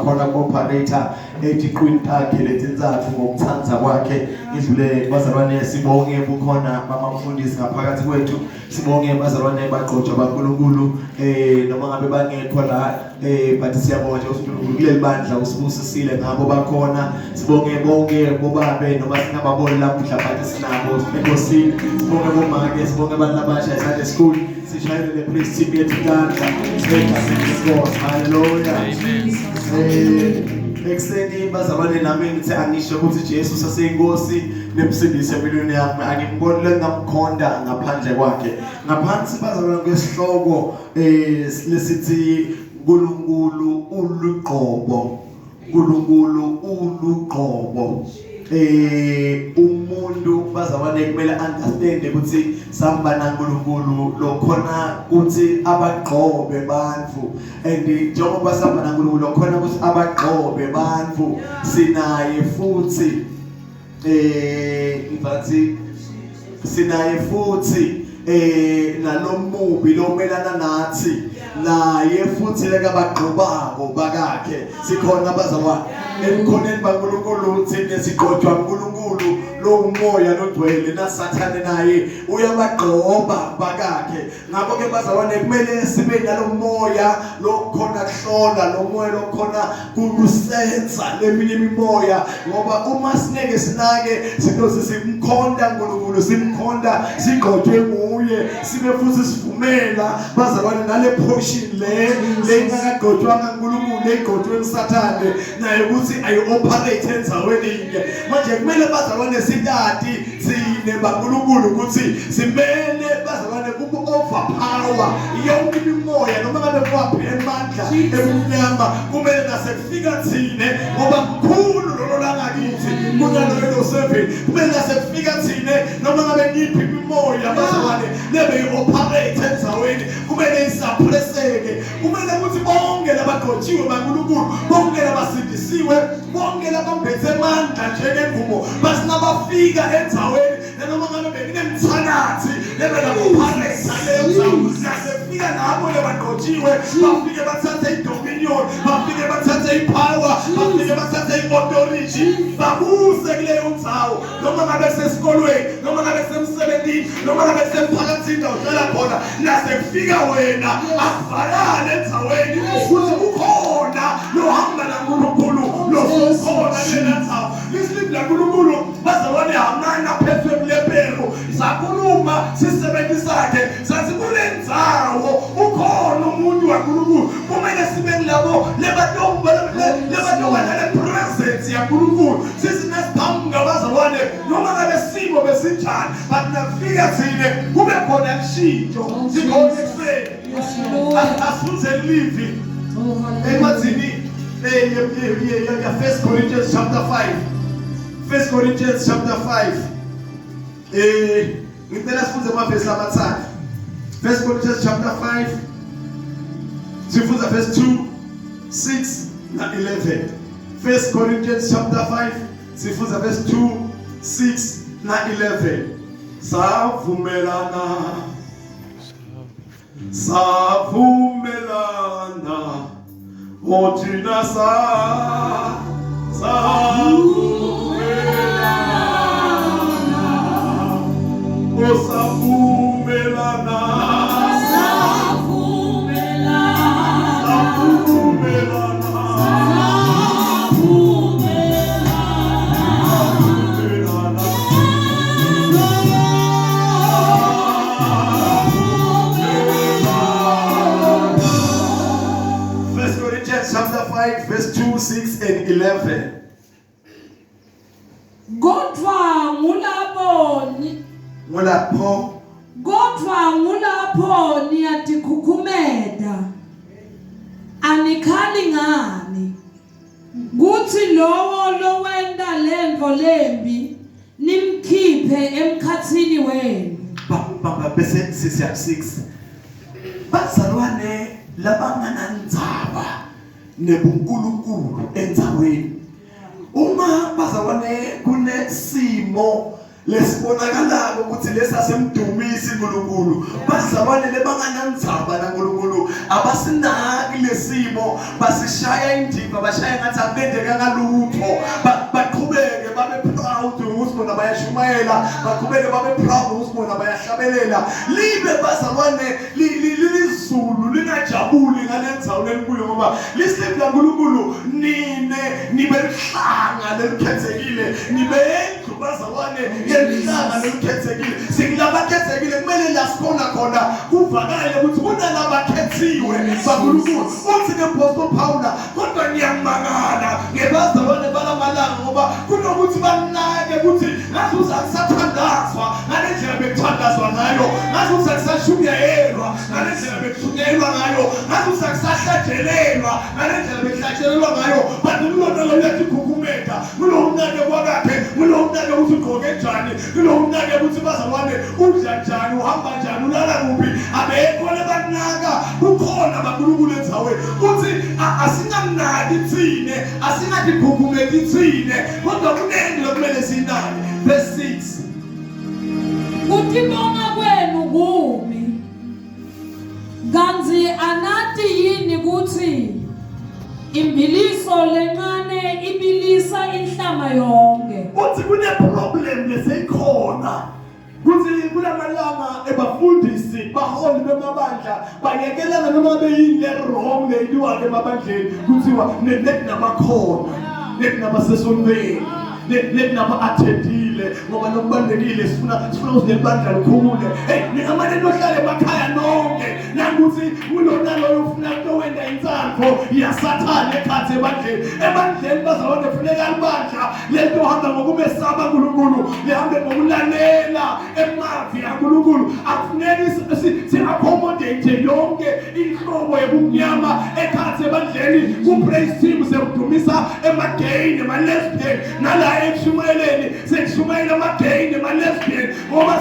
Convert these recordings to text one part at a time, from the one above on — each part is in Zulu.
khona operator ejiqwini lakhe lezinzathu ngokuthanza kwakhe idlule bazalwane sibonge bukhona bamafundisi ngaphakathi kwethu sibonge bazalwane baqotshwa baNkulunkulu noma ngabe bangekho la but siyabonga nje uSinkulunkulu kuleli bandla usibusisile ngabo bakhona sibonge bonke bobabe noma singababoni lamuhla but sinabo enkosini sibonge bomake sibonge abantu abasha eSunday school sishayele le praise team yethu kandla sibonge hallelujah amen ekseni bazalwane nami ngithi angisho ukuthi Jesu saseyinkosi nemsindisi empilweni yami angiboni lengamkhonda ngaphandle kwakhe ngaphansi bazalwane kwesihloko lesithi uNkulunkulu uluqobo uNkulunkulu uluqobo umuntu bazalwane kumele understand ukuthi samba naNkulunkulu lokhona ukuthi abaqobe bantu and njengoba samba naNkulunkulu lokhona ukuthi abaqobe bantu sinaye futhi infathi sinaye futhi nalomubi lomelana nathi naye futhi lekabagqobako bakakhe sikhona bazalwane emkhoneni baNkulunkulu thina siqothwa uNkulunkulu lo umoya logcwele nasathane naye uyabagqoba bakakhe ngakho ke bazalwane kumele sibe nalomoya lokhona kuhlola lo moya lokhona kusenza leminye imimoya ngoba uma sineke sinake sizoze simkhonda uNkulunkulu simkhonda siqothwe nguye sibe futhi sivumela bazalwane nale portion le ingakagqotshwanga uNkulunkulu leqothwe uSathane naye ukuthi ayi-operate enzaweni inye manje kumele bazalwane sidadi sine baNkulunkulu ukuthi simele bazalwane kubu-overpower yonke imimoya noma ngabe kwaphi emandla emnyama kumele nasekufika thine ngoba kukhulu lolo langakithi kunalelo 7 kumele nasekufika thine noma ngabe ngiphi imimoya bazalwane lebe i-operate enzaweni kumele isappresseke kumele ukuthi bonke labaqotshiwe baNkulunkulu bonke labasindisiwe bonke labambethe amandla njengemvumo basinabafika enzaweni noma ngabe benginemthanathi lebe labo-operate leyo nasefika nabo lebaqotshiwe bafike bathathe i-dominion bafike bathathe i-power bafike bathathe i-authority babuse kuleyo ndzawo noma ngabe sesikolweni noma ngabe semsebenzini noma ngabe semphakathini uhlala khona nasekufika wena akuvalale endzaweni ukuthi ukhona lohamba naNkulunkulu lokhona lena ndzawo lisiliphi laNkulunkulu bazalwane hamana phethwe bulephero sakhuluma sisebenzisakhe sathi kule ndzawo ukhona umuntu waNkulunkulu kumele sibe labo lebatokana le-presence yaNkulunkulu sisinasiphambuka bazalwane noma ngabe simo besinjani but nafika thine kube khona kushintsho sikhona ekuseni asifunze livi emathini ya 1 Corinthians chapter 5 1 Corinthians chapter 5 ngicela sifunze amavesi amathathu 1 Corinthians chapter 5 sifunza verse 2 6 na 11 1 Corinthians chapter 5 sifunza verse 2 6 na 11 savumelana othina savumelana chapter 5 verse 2 6 and 11 Kodwa ngulapho niyadikhukhumeda anikhali ngani kuthi lowo lowenda lento lembi nimkhiphe emkhathini wenu bese sisiya 6 bazalwane labanganandzaba nebuNkulunkulu endzaweni uma bazalwane kunesimo lesibonakalako ukuthi lesasemdumisi uNkulunkulu bazalwane lebanganandzaba naNkulunkulu abasinaki lesimo kibo basishaya indiva bashaya ngathi akubendeka ngalutho baqhubeke babe proud ukuthi bona bayashumayela baqhubeke babe proud ukuthi bona bayahlabelela libe bazalwane lizulu lingajabuli ngalenzawo lenkuyo ngoba lihleli kaNkulunkulu nibe lihlanga lelikhethekile nibe endlu bazalwane yelihlanga lelikhethekile singlabakhethekile kumele lasibona khona kuvakale ukuthi kunalabakhethiwe baNkulunkulu uthi ngeApostle Paula kodwa ngiyamangala ngebazalwane balamalanga ngoba kunokuthi banake ukuthi ngathi uzasathandazwa ngalendlela bekuthandazwa ngayo ngathi uzasashubiyelwa ngalendlela bekuthunyelwa ngayo ngathi uzasahlajelelwa ngalendlela bekuhlajelelwa ngayo bantu kulona lethi khukhumeka kulomnake kwakhe kulomnake ukuthi ugqoke njani kulomnake ukuthi bazalwane udla njani uhamba njani ulala kuphi abekho lebanaka kukhona baNkulunkulu endzaweni uthi asingamnaki thine asingathi khukhumeki thine kodwa kunento lokumele sinake verse 6 Ukubonga kwenu kumi kanzi anathi yini ukuthi imbiliso lencane ibilisa inhlama yonke uthi kune problem leseyikhona kuthi kulamalanga ebafundisi baholi bemabandla bayekelana noma beyini wrong leyiwa ke emabandleni kuthiwa nenamakhono nenabasesonweni nenaba-attendile ngoba nokubalulekile sifuna uzinelibandla likhule ningamane nohlale emakhaya nonke nangukuthi kulonaloyo ufuna kutowenda intsandvo yasathane ekhathi ebandleni bazalwane funeka libandla lento hamba ngokumesaba uNkulunkulu lihambe ngokulalela emavi kaNkulunkulu akufuneki si-accommodate yonke inhlobo yobumnyama ekhathi ebandleni ku-praise team sekudumisa emagayini ema-lesbian nala ekushumayeleni sekushumayela amagayini ema-lesbian ngoba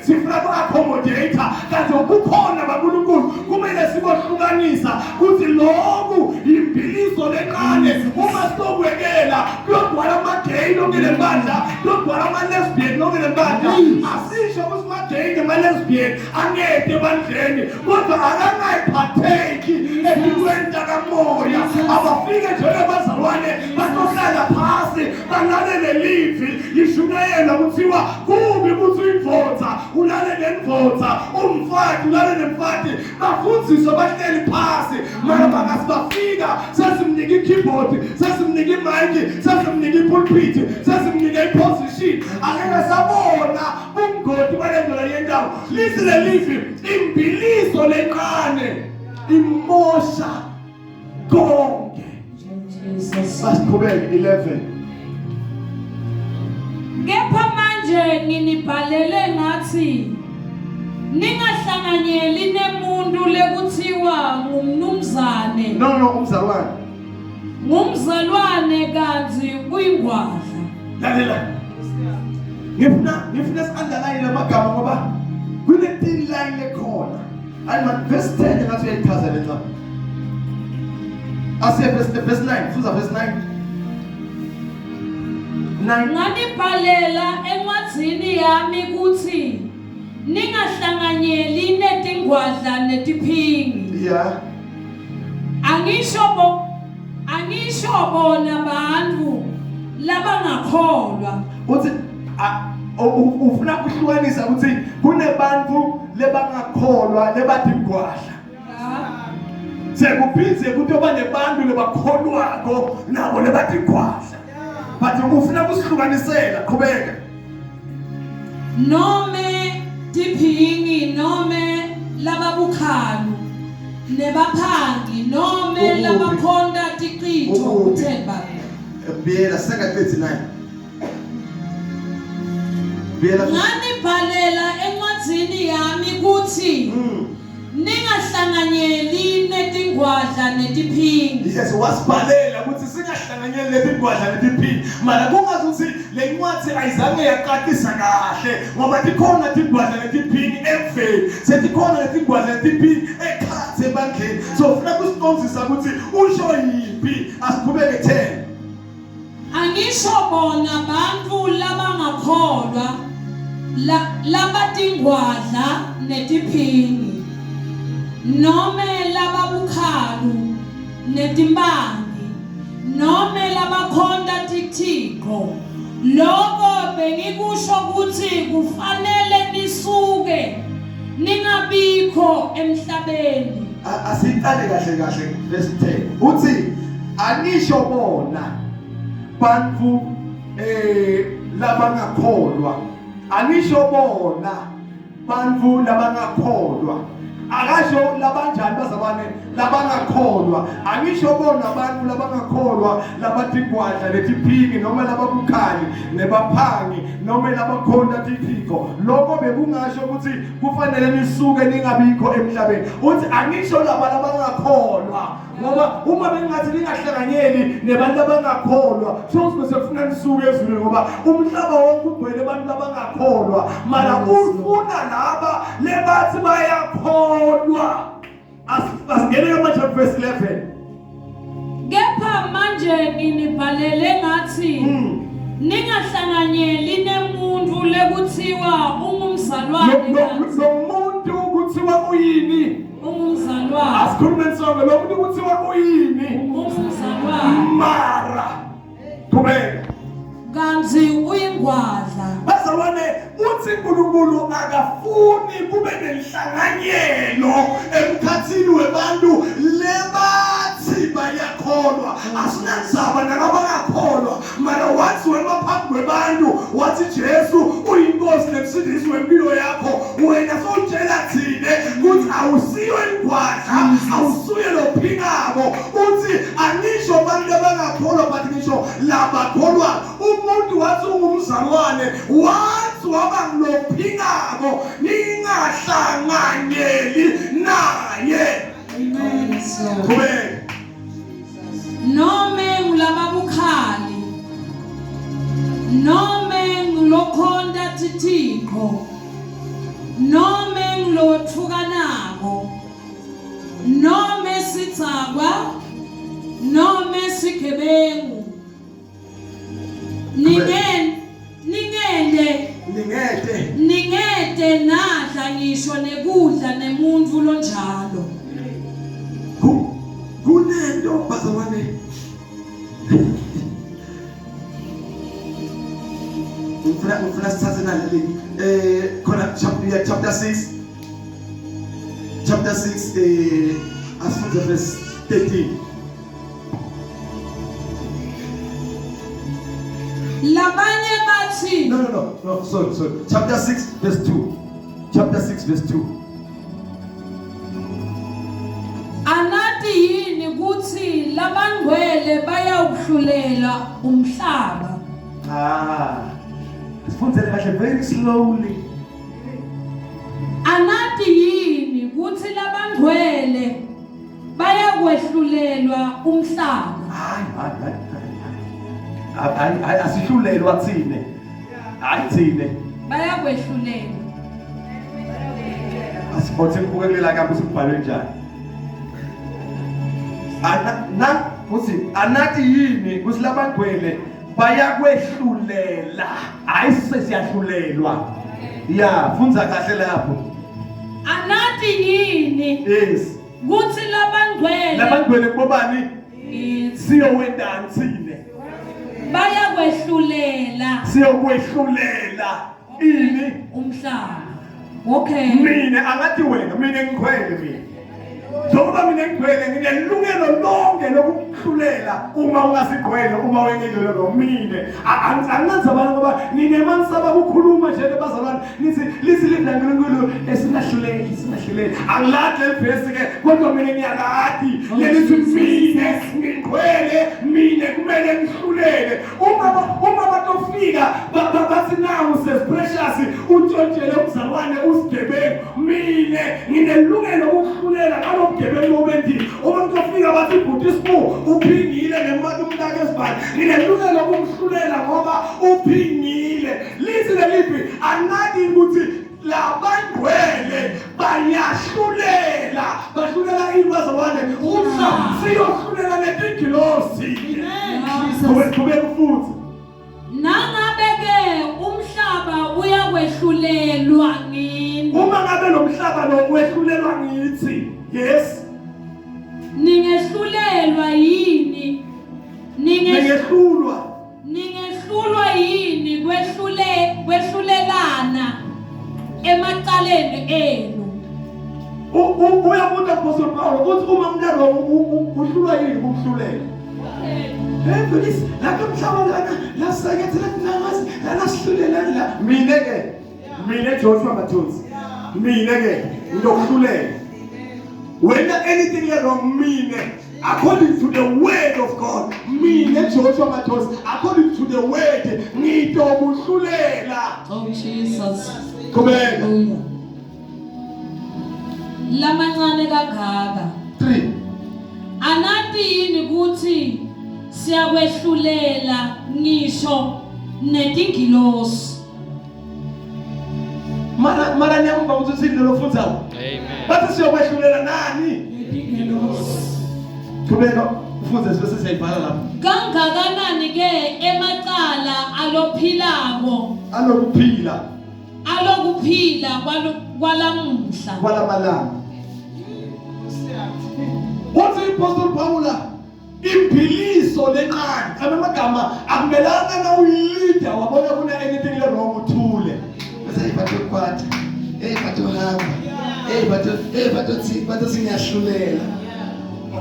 sifuna ku-accommodate kanti kukhona baNkulunkulu kumele sibohlukanisa kuthi lokhu imbiliso lencane uma sizokwekela kuyogcwala amagayini lonke lebandla kuyogcwala ama-lesbian lonke lebandla asisho ukuthi amagayini ama-lesbian angeke ebandleni kodwa akangayiphatheki empilweni kamoya abafike njengebazalwane bazohlala phasi balalele livi lishumayela kuthiwa kubi ukuthi uyimvonza ulalele nemvonza umfati ulalele nemfati bafundiswe bahleli phasi mara bangasibafika sesimnika i-keyboard sesimnika i-mic sesimnika i-pulpit sesimnika i-position angeke sabona ubungoti balendlela yendawo lisile livi imbiliso lencane imosha konke basiqhubeke 11 kepha manje nginibhalele ngathi ningahlanganyeli nemuntu lekuthiwa ngumnumzane no umzalwane ngumzalwane kanti kuyingwadla lalela ngifuna si-underline amagama ngoba kune-thin line ekhona ayima verse 10 ngathi uyayichaza le ncaba asiye verse 9 fuza verse 9 nganibhalela encwadzini yami kuthi ningahlanganyeli netingwadla netiphingi yeah angisho bona bantu labangakholwa uthi ufuna kuhlukanisa ukuthi kunebantu lebangakholwa lebatingwadla sekuphize kutoba nebantu lebakholwako nabo lebatingwadla but ufuna kusihlukanisela qhubeka nome tiphingi nome lababukhalo nebaphangi nome labakhonda tiqitho uthemba biyela 2:39 nganibhalela encwadzini yami kuthi ningahlanganyeli netingwadla netiphingi yes wasibhalela ukuthi singahlanganyeli netingwadla netiphingi mara kungazuthi le ncwadi ayizange yaqaqisa kahle ngoba tikhona tingwadla netiphingi emveni setikhona netingwadla netiphingi ekhathi ebandleni so ufuna kusiqonzisa ukuthi usho yiphi asiqhubeke 10 angisho bona bantu labangakholwa labatingwadla netiphingi nome lababukhalu netimbangi noma labakhonda tithixo lokho bengikusho ukuthi kufanele nisuke ningabikho emhlabeni. Asiqale kahle verse 10 uthi anisho bona bantfu labangakholwa, anisho bona bantfu labangakholwa, akasho labanjani bazalwane labangakholwa, angisho bona abantu labangakholwa labatigwadla letiphingi noma lababukhali nebaphangi noma labakhonda tithixo. Lokho bekungasho ukuthi kufanele nisuke ningabikho emhlabeni. Uthi angisho laba labangakholwa ngoba uma bengathi ningahlanganyeli nebantu abangakholwa shothi bese kufuna nisuke ezulwini ngoba umhlaba wonke ugcwele abantu abangakholwa, mara ufuna laba lebathi bayakholwa. Asingene manje verse 11. Kepha manje nginibhalele ngathi ningahlanganyeli nemuntu lekuthiwa ungumzalwane nomuntu kuthiwa uyini ungumzalwane. Asikhulume sonke lo muntu kuthiwa uyini Ungumzalwane. Mara kubeka kanti uyingwadla. bazalwane uthi uNkulunkulu akafuni kube nenhlanganyelo emkhathini webantu lebathi bayakholwa. Asinanzaba nabangakholwa, mara wathi wema phambi kwebantu wathi Jesu uyinkosi nemsindisi wempilo yakho, wena sowutshela thine ukuthi awusiyo ingwadla, awusuye lophingako. Uthi anisho abantu abangakholwa but ngisho labakholwa. Umuntu wathi ungumzalwane, wathi waba lophingako, ningahlanganyeli naye. Amen. Kubeka Nome ngulababukhali nome ngulokhonda tithixo nome ngilothukanako nome sitsakwa nome sigebengu ningede nadla ngisho nekudla nemuntu lonjalo. kunento bazalwane ufuna sithathe naleli khona chapter 6 asifunde verse 13. Labanye bathi No, sorry. Chapter 6 verse 2. Chapter 6 verse 2. anati yini kuthi labangcwele bayawuhlulela umhlaba. Sifundzele kahle very slowly. Anati yini kuthi labangcwele bayakwehlulela umhlaba. Hayi asihlulelwa thine. Hayi thine. Bayakwehlulela. Asiphothi ukukelela kabi usibhalwe njani. Anathi yini kuthi labangcwele bayakwehlulela, hayi sesiyahlulelwa. Ya, fundza kahle lapho. Anati yini Yes. kuthi Labangcwele kubani? Siyowendani thine? bayakwehlulela Siyokwehlulela ini umhlaba. Okay. mina angathi wena mina ngikhwele mina. Njengoba mina ngikhwele nginelungelo lonke lokuhlulela uma ungasikhwele uma wengelelo nomine. Angenza abantu ngoba nginemansaba ukukhuluma nje bazalwane nithi lisilidla nkulunkulu esingahluleli. Angilahle levesi ke kodwa mina ngiyakati lelithi mina ngikhwele mina kumele ngihlulele. Uma batofika bathi nawu precious untshontshelele umzalwane usigebengu. Mina nginelungelo ukuhlulela ubugebengu obendile. Umuntu ofika bathi bhutispo uphingile nemali umntaka esibani. Nginelungelo ukumhlulela ngoba uphingile. Listen lelithi angathi ukuthi labangcwele bayahlulela. Bahlulela ibazalwane umhlaba siyohlulela netingilosi. Kube futhi nangabe ke umhlaba uyakwehlulelwa ngini. uma ngabe lo mhlaba lo wehlulelwa ngithi yes Ningehlulelwa ningehlulelwa yini ningehlulwa ningehlulwa yini kwehlulelana emacaleni enu. Uyabuta Apostle Paul ukuthi uma umntwana uhlulwa yini kumhlulela. Please, la kumhlaba la sakethe langazi la sihlulela la mina Joshua Mathunzi. Mina ke ngizokuhlulela. Whether anything is wrong, mina according to the word of God, mina Joshua Mathunzi according to the word ngizokuhlulela. Oh Jesus. Kubeka. Lamancane kangaka. 3. Anathi yini ukuthi siyakwehlulela ngisho netingilosi. Mara nyamba ukuthi sindelo fuzayo. Amen. Bathi siyokwehlulela nani? Netingilosi. Kubeka ufuze bese siyayibhala lapha. Kangakanani ke emacala alokuphila kwalamuhla kwalamalanga. Uthi Apostle Paul imphiliso lencane amagama akumelanga na uyilida wabona kuna anything le wrong uthule bese ibatho kwatha batho hamba batho singiyahlulela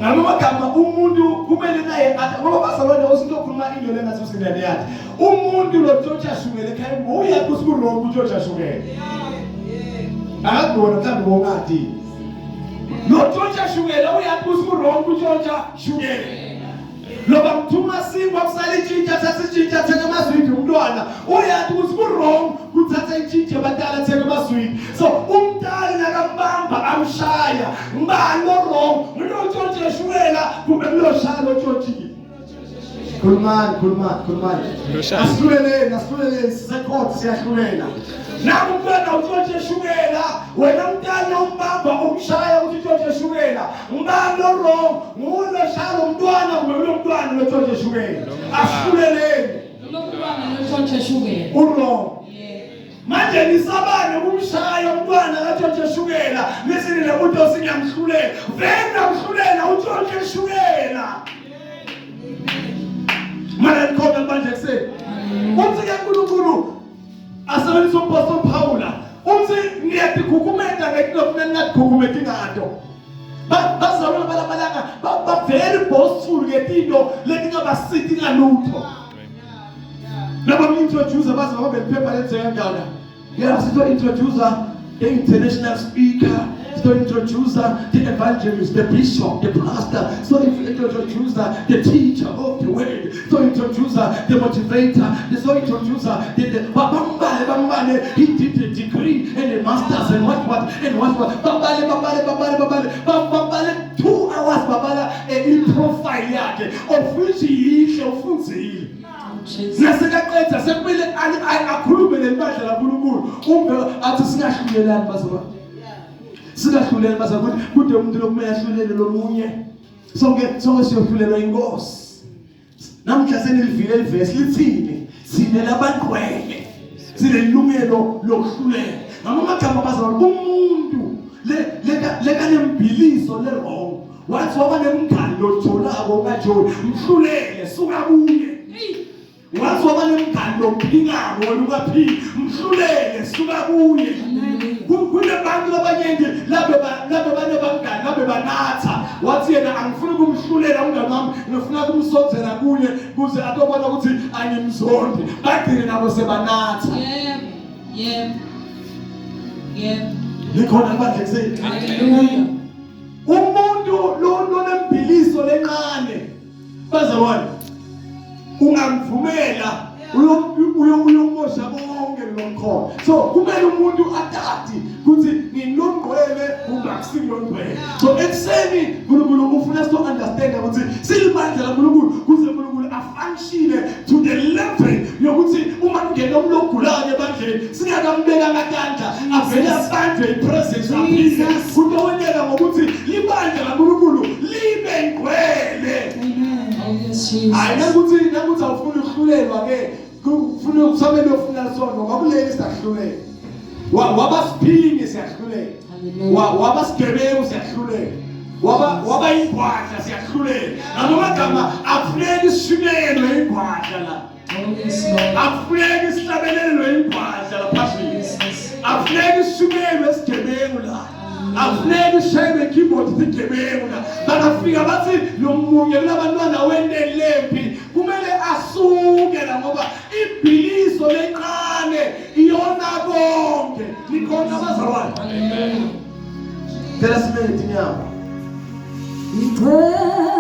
amagama umuntu kumele naye ngoba bazalwane osintokhuluma indlela engathi usindane yathi umuntu lo George ashukele ekhaya uyathi usikurong uGeorge ashukele akubona mhlawumbe ngongadi lo George ashukele uyathi usikurong uGeorge ashukele loba mthuma singwa kusala itshintsha sasitshintsha theke amazwidi umntwana uyathi usikurong kuthatha itshintsha badala theke amazwidi so umntana nakambamba amshaya ngibani lo wrong lo George ashukela kumbe lo shaya lo George khulumani asilulele sisecourt siyahlulela naku umntwana uGeorge eshukela wena umntana umbamba umshaya uthi George eshukela ngibani lo wrong ngulo shaya umntwana kumbe lo mntwana lo George eshukela asiluleleni lo mntwana lo George eshukela wrong manje nisabane kumshaya umntwana kaGeorge eshukela nisini lemuntu osingiyamhlulela vena umhlulela uGeorge eshukela mara khona manje kuseni uthi ke uNkulunkulu asebenzisa uApostle Paul uthi ngiyadikhukumeta ngekufuna ningadikhukumeti ngato bazalwana balabalanga ba very boastful ngezinto letingabasithi ngalutho laba introducer bazaba beliphepha lenzeka yeah sito introducer the international speaker so introducer the evangelist, the bishop, the pastor, so introducer the teacher of the word, so introducer the motivator, so introducer the bambale, he did a degree and a master's and what bambale 2 hours babala in profile yake of which he ufunzile nasekaqedza sekumele akhulume lempahla kaNkulunkulu umbe athi singahlulelani bazalwane singahluleli bazakuthi kude umuntu lokumele ahlulele lomunye sonke siyohlulelwa inkosi namhla senilivile ivesi lithini sine labantwele sinelungelo lokuhlulela ngamagama bazalwane umuntu lekanembiliso le wrong wathi waba nemngani lojolako kajoli mhlulele suka kuye wathi waba nemngani lophingako wena ungaphili mhlulele suka kuye kunebantu labanyenti labe banebangani labe banatha wathi yena angifuni kumhlulela umngani wami ngifuna kumsondzela kuye kuze atobona ukuthi angimzondi bagcine nabo sebanatha yep likhona ibandla kuseni haleluya umuntu lo nembiliso lencane bazalwane ungamvumela uyomosha bonke lokho so kumele umuntu atati ukuthi nginongqwele ungakusilongqwele so ekseni uNkulunkulu ufuna to understand ukuthi silibandla laNkulunkulu kuze uNkulunkulu afunctione to the level yokuthi uma ungena umlogulayo ebandleni singakambeka ngatandla avela abandle ipresence yaphila kutowonyela ngokuthi libandla laNkulunkulu libe ngcwele hayi nakuthi awufuni ukuhlulelwa ke kufuna ukusabela ufuna sonke ngakuleli siyahluleka wabasiphingi siyahlulela wabasigebengu siyahlulela waba ingwadla siyahlulela ngamagama afuneki simelwe ingwadla la afuneki sihlabelelwe ingwadla la phambili afuneki simelwe sigebengu la afuneki shaywe keyboard sigebengu la bakafika bathi lo munye kulabantwana wende lempi kumele asuke la ngoba ibhiliso lencane iyona konke likhona bazalwane phela simele inyama Ngicela